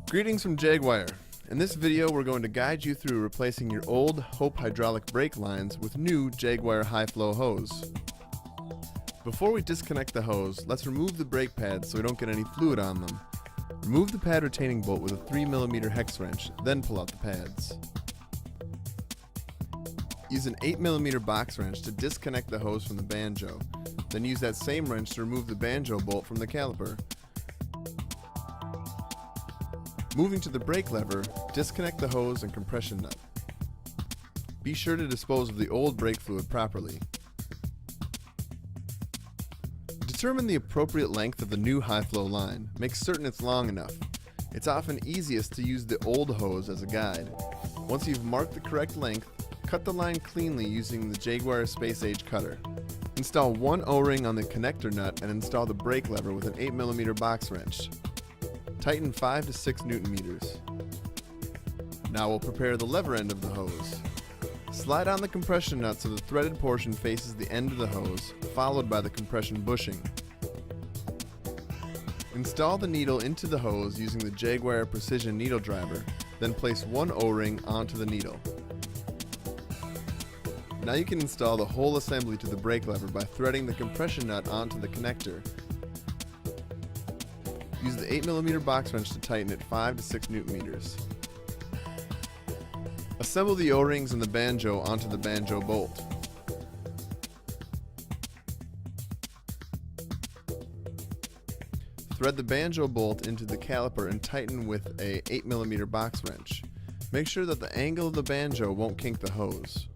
Greetings from Jagwire. In this video we're going to guide you through replacing your old Hope hydraulic brake lines with new Jagwire HyFlow hose. Before we disconnect the hose, let's remove the brake pads so we don't get any fluid on them. Remove the pad retaining bolt with a 3mm hex wrench, then pull out the pads. Use an 8mm box wrench to disconnect the hose from the banjo. Then use that same wrench to remove the banjo bolt from the caliper. Moving to the brake lever, disconnect the hose and compression nut. Be sure to dispose of the old brake fluid properly. Determine the appropriate length of the new HyFlow line. Make certain it's long enough. It's often easiest to use the old hose as a guide. Once you've marked the correct length, cut the line cleanly using the Jagwire Space Age cutter. Install one O-ring on the connector nut and install the brake lever with an 8mm box wrench. Tighten 5 to 6 Nm. Now we'll prepare the lever end of the hose. Slide on the compression nut so the threaded portion faces the end of the hose, followed by the compression bushing. Install the needle into the hose using the Jagwire Precision Needle Driver, then place one O-ring onto the needle. Now you can install the whole assembly to the brake lever by threading the compression nut onto the connector. Use the 8mm box wrench to tighten it 5 to 6 Nm. Assemble the O-rings and the banjo onto the banjo bolt. Thread the banjo bolt into the caliper and tighten with a 8mm box wrench. Make sure that the angle of the banjo won't kink the hose.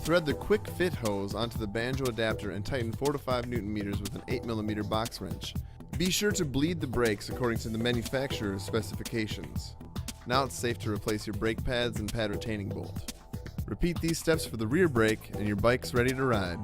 Thread the quick fit hose onto the banjo adapter and tighten 4 to 5 Nm with an 8mm box wrench. Be sure to bleed the brakes according to the manufacturer's specifications. Now it's safe to replace your brake pads and pad retaining bolt. Repeat these steps for the rear brake and your bike's ready to ride.